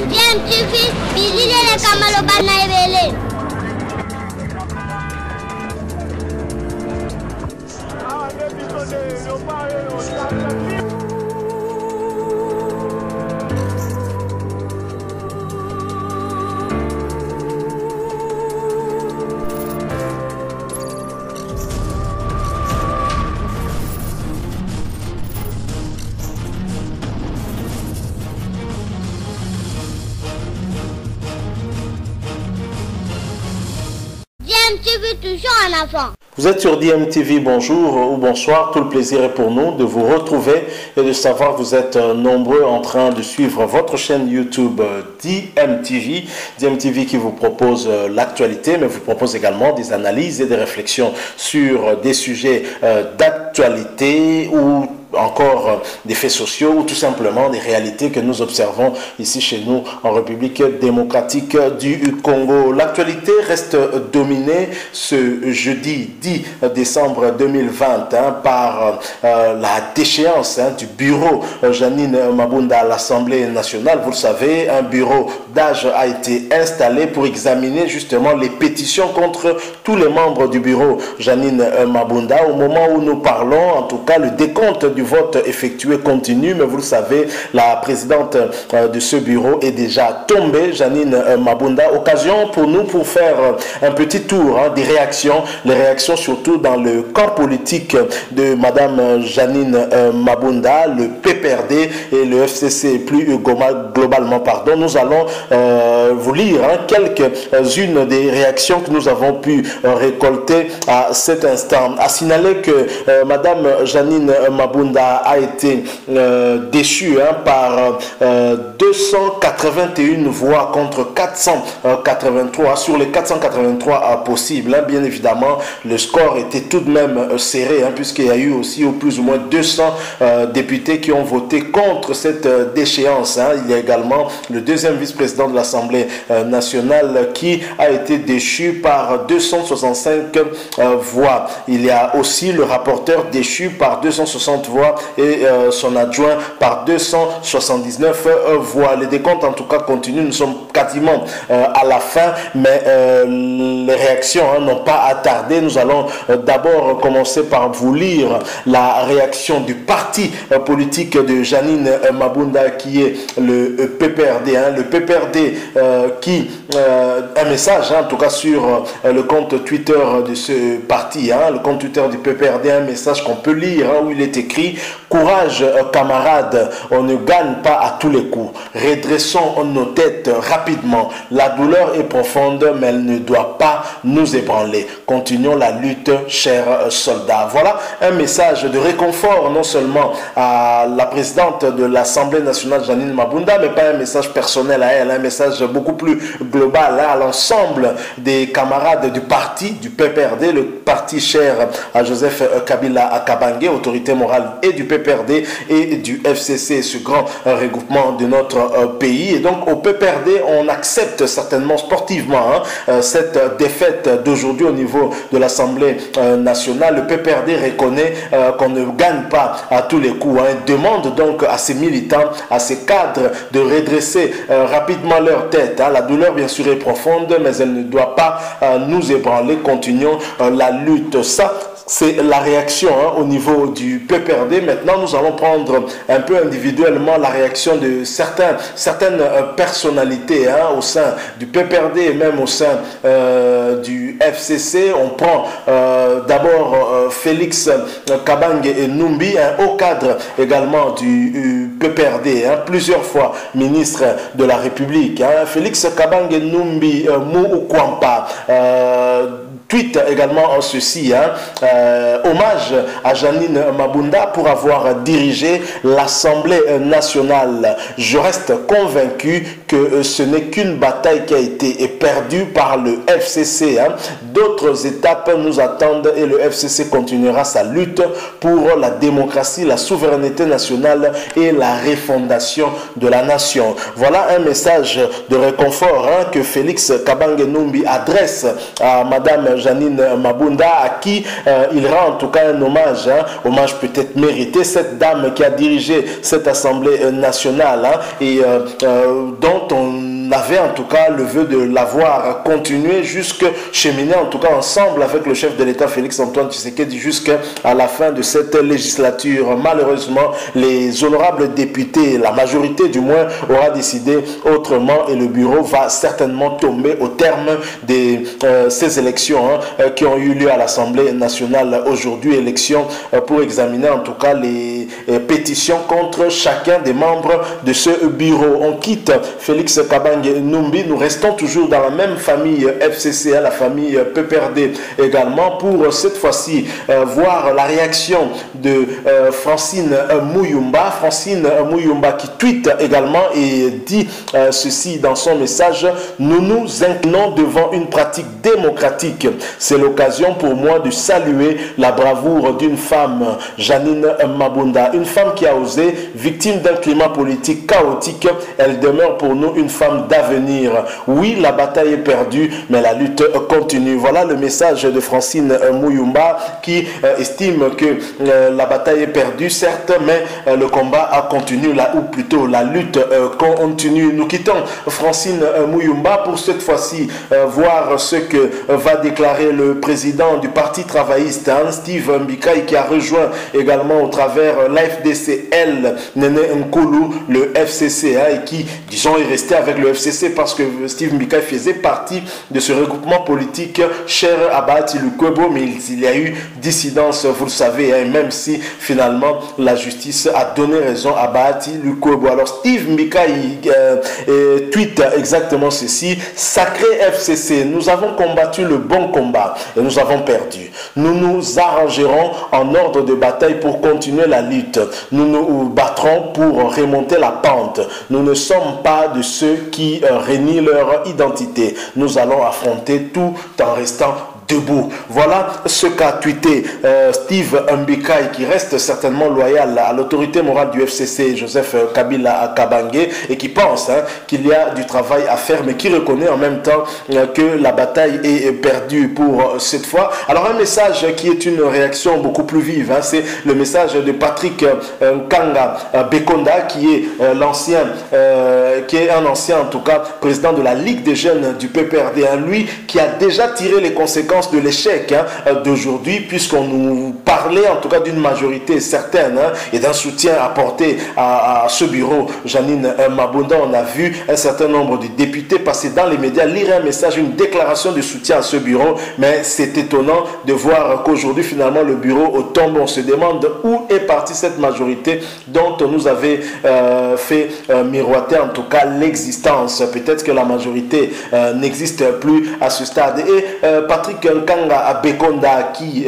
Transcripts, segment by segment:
DMTV, bilile kamalo bana ebele. DMTV toujours en avant. Vous êtes sur DMTV, bonjour ou bonsoir, tout le plaisir est pour nous de vous retrouver et de savoir que vous êtes nombreux en train de suivre votre chaîne YouTube DMTV. DMTV qui vous propose l'actualité, mais vous propose également des analyses et des réflexions sur des sujets d'actualité ou encore des faits sociaux ou tout simplement des réalités que nous observons ici chez nous en République démocratique du Congo. L'actualité reste dominée ce jeudi 10 décembre 2020 par la déchéance du bureau Janine Mabunda à l'Assemblée nationale. Vous le savez, un bureau d'âge a été installé pour examiner justement les pétitions contre tous les membres du bureau Janine Mabunda. Au moment où nous parlons, en tout cas, le décompte du vote effectué continue, mais vous le savez, la présidente de ce bureau est déjà tombée, Janine Mabunda. Occasion pour nous pour faire un petit tour des réactions, les réactions surtout dans le camp politique de Madame Janine Mabunda, le PPRD et le FCC plus globalement, pardon. Nous allons vous lire quelques-unes des réactions que nous avons pu récolter à cet instant. À signaler que Madame Janine Mabunda a été déchue par 281 voix contre 483 sur les 483 possibles. Bien évidemment, le score était tout de même serré puisqu'il y a eu aussi au plus ou moins 200 députés qui ont voté contre cette déchéance. Il y a également le deuxième vice-président de l'Assemblée nationale qui a été déchu par 265 voix. Il y a aussi le rapporteur déchu par 260 voix et son adjoint par 279 voix. Les décomptes en tout cas continuent, nous sommes quasiment à la fin, mais les réactions n'ont pas attardé. Nous allons d'abord commencer par vous lire la réaction du parti politique de Janine Mabunda qui est le PPRD. Le PPRD qui, un message en tout cas sur le compte Twitter de ce parti, le compte Twitter du PPRD, un message qu'on peut lire où il est écrit: courage camarades, on ne gagne pas à tous les coups. Redressons nos têtes rapidement. La douleur est profonde, mais elle ne doit pas nous ébranler. Continuons la lutte, chers soldats. Voilà un message de réconfort, non seulement à la présidente de l'Assemblée nationale, Janine Mabunda, mais pas un message personnel à elle, un message beaucoup plus global à l'ensemble des camarades du parti, du PPRD, le parti cher à Joseph Kabila Kabange, autorité morale et du PPRD et du FCC, ce grand regroupement de notre pays. Et donc au PPRD, on accepte certainement sportivement cette défaite d'aujourd'hui au niveau de l'Assemblée nationale. Le PPRD reconnaît qu'on ne gagne pas à tous les coups. Il demande donc à ses militants, à ses cadres de redresser rapidement leur tête. La douleur bien sûr est profonde, mais elle ne doit pas nous ébranler. Continuons la lutte. Ça, c'est la réaction au niveau du PPRD. Maintenant, nous allons prendre un peu individuellement la réaction de certaines personnalités au sein du PPRD et même au sein du FCC. On prend d'abord Félix Kabange Numbi, un haut cadre également du PPRD, plusieurs fois ministre de la République. Félix Kabange Numbi Moukwampa tweet également en ceci, hommage à Janine Mabunda pour avoir dirigé l'Assemblée nationale. Je reste convaincu que ce n'est qu'une bataille qui a été perdue par le FCC. D'autres étapes nous attendent et le FCC continuera sa lutte pour la démocratie, la souveraineté nationale et la refondation de la nation. Voilà un message de réconfort que Félix Kabange Numbi adresse à Madame Janine Mabunda, à qui il rend en tout cas un hommage, hommage peut-être mérité, cette dame qui a dirigé cette Assemblée nationale et dont on avait en tout cas le vœu de l'avoir continué jusque cheminer en tout cas ensemble avec le chef de l'État Félix Antoine Tshisekedi jusqu'à la fin de cette législature. Malheureusement, les honorables députés, la majorité du moins, aura décidé autrement et le bureau va certainement tomber au terme de ces élections qui ont eu lieu à l'Assemblée nationale aujourd'hui. Élections pour examiner en tout cas les pétitions contre chacun des membres de ce bureau. On quitte Félix Kabange Numbi, nous restons toujours dans la même famille FCC, la famille PPRD également, pour cette fois-ci voir la réaction de Francine Muyumba. Francine Muyumba qui tweet également et dit ceci dans son message: nous nous inclinons devant une pratique démocratique. C'est l'occasion pour moi de saluer la bravoure d'une femme, Janine Mabunda, une femme qui a osé, victime d'un climat politique chaotique. Elle demeure pour nous une femme d'avenir. Oui, la bataille est perdue, mais la lutte continue. Voilà le message de Francine Muyumba qui estime que la bataille est perdue, certes, mais le combat a continué, ou plutôt la lutte continue. Nous quittons Francine Muyumba pour cette fois-ci voir ce que va déclarer le président du Parti travailliste, Steve Mbikai, qui a rejoint également au travers l'AFDCL Nene Nkulu, le FCC, et qui, disons, est resté avec le FCC parce que Steve Mbikai faisait partie de ce regroupement politique cher à Bahati Lukwebo, mais il y a eu dissidence, vous le savez, même si finalement la justice a donné raison à Bahati Lukwebo. Alors Steve Mbikai tweet exactement ceci: sacré FCC, nous avons combattu le bon combat et nous avons perdu. Nous nous arrangerons en ordre de bataille pour continuer la lutte. Nous nous battrons pour remonter la pente. Nous ne sommes pas de ceux qui renient leur identité. Nous allons affronter tout en restant debout. Voilà ce qu'a tweeté Steve Mbikai, qui reste certainement loyal à l'autorité morale du FCC, Joseph Kabila Kabange, et qui pense qu'il y a du travail à faire, mais qui reconnaît en même temps que la bataille est perdue pour cette fois. Alors un message qui est une réaction beaucoup plus vive, c'est le message de Patrick Nkanga Bekonda, qui est l'ancien, qui est un ancien en tout cas président de la Ligue des jeunes du PPRD, lui qui a déjà tiré les conséquences de l'échec d'aujourd'hui, puisqu'on nous parlait en tout cas d'une majorité certaine et d'un soutien apporté à ce bureau. Janine Mabunda, on a vu un certain nombre de députés passer dans les médias, lire un message, une déclaration de soutien à ce bureau, mais c'est étonnant de voir qu'aujourd'hui finalement le bureau tombe. On se demande où est partie cette majorité dont on nous avait fait miroiter en tout cas l'existence. Peut-être que la majorité n'existe plus à ce stade. Et Patrick Nkanga Bekonda, qui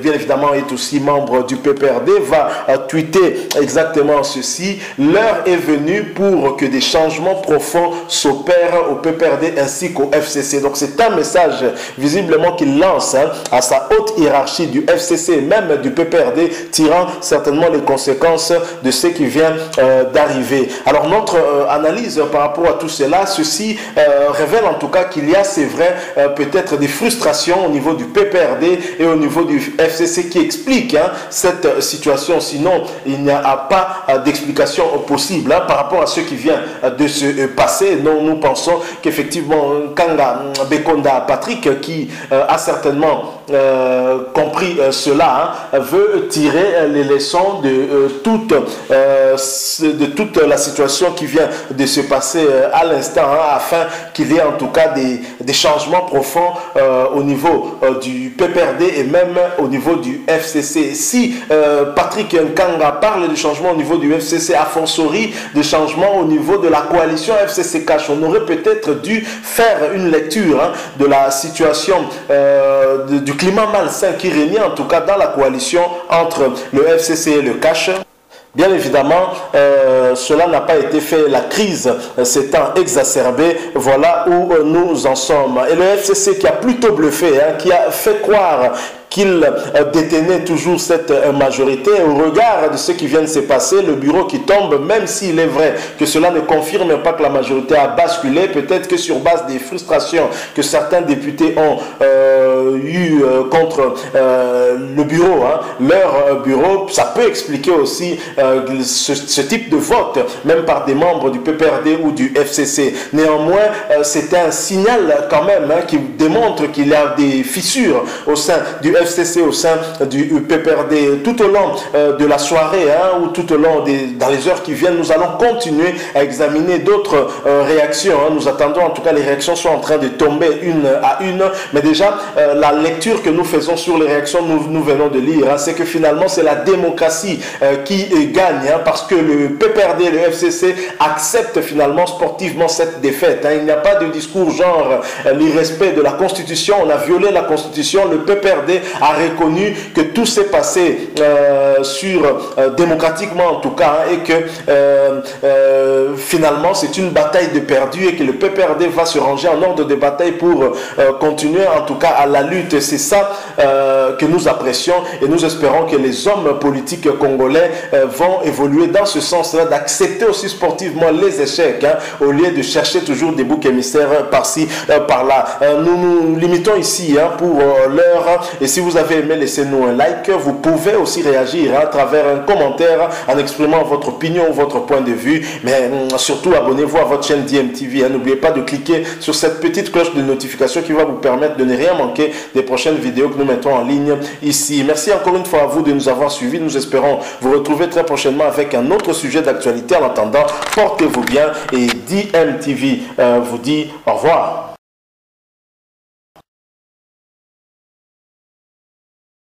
bien évidemment est aussi membre du PPRD, va tweeter exactement ceci: l'heure est venue pour que des changements profonds s'opèrent au PPRD ainsi qu'au FCC. Donc c'est un message visiblement qu'il lance à sa haute hiérarchie du FCC, même du PPRD, tirant certainement les conséquences de ce qui vient d'arriver. Alors notre analyse par rapport à tout cela, ceci révèle en tout cas qu'il y a, c'est vrai, peut-être des frustrations au niveau du PPRD et au niveau du FCC qui expliquent cette situation. Sinon, il n'y a pas d'explication possible par rapport à ce qui vient de se passer. Non, nous pensons qu'effectivement, Nkanga Bekonda Patrick, qui a certainement compris cela, veut tirer les leçons de toute la situation qui vient de se passer à l'instant, afin qu'il y ait en tout cas des changements profonds au niveau du PPRD et même au niveau du FCC. Si Patrick Nkanga parle de changement au niveau du FCC, a fortiori de changement au niveau de la coalition FCC Cash, on aurait peut-être dû faire une lecture de la situation du climat malsain qui régnait en tout cas dans la coalition entre le FCC et le Cash. Bien évidemment, cela n'a pas été fait. La crise s'étant exacerbée, voilà où nous en sommes. Et le FCC qui a plutôt bluffé, qui a fait croire qu'il détenait toujours cette majorité. Au regard de ce qui vient de se passer, le bureau qui tombe, même s'il est vrai que cela ne confirme pas que la majorité a basculé, peut-être que sur base des frustrations que certains députés ont eu contre le bureau, hein, leur bureau. Ça peut expliquer aussi ce type de vote, même par des membres du PPRD ou du FCC. Néanmoins, c'est un signal quand même qui démontre qu'il y a des fissures au sein du FCC, au sein du PPRD. Tout au long de la soirée, hein, ou tout au long dans les heures qui viennent, nous allons continuer à examiner d'autres réactions. Hein. Nous attendons en tout cas les réactions sont en train de tomber une à une, mais déjà la lecture que nous faisons sur les réactions, nous venons de lire, hein, c'est que finalement c'est la démocratie qui gagne, hein, parce que le PPRD et le FCC acceptent finalement sportivement cette défaite. Hein. Il n'y a pas de discours genre l'irrespect de la Constitution, on a violé la Constitution. Le PPRD a reconnu que tout s'est passé démocratiquement en tout cas, hein, et que finalement c'est une bataille de perdu et que le PPRD va se ranger en ordre de bataille pour continuer en tout cas à la lutte. C'est ça que nous apprécions et nous espérons que les hommes politiques congolais vont évoluer dans ce sens-là, d'accepter aussi sportivement les échecs, hein, au lieu de chercher toujours des boucs émissaires par-ci, par-là. Nous nous limitons ici, hein, pour l'heure, et si vous avez aimé, laissez-nous un like. Vous pouvez aussi réagir, hein, à travers un commentaire en exprimant votre opinion ou votre point de vue, mais surtout abonnez-vous à votre chaîne DMTV, hein. N'oubliez pas de cliquer sur cette petite cloche de notification qui va vous permettre de ne rien manquer des prochaines vidéos que nous mettons en ligne ici. Merci encore une fois à vous de nous avoir suivis. Nous espérons vous retrouver très prochainement avec un autre sujet d'actualité. En attendant, portez-vous bien et DMTV vous dit au revoir.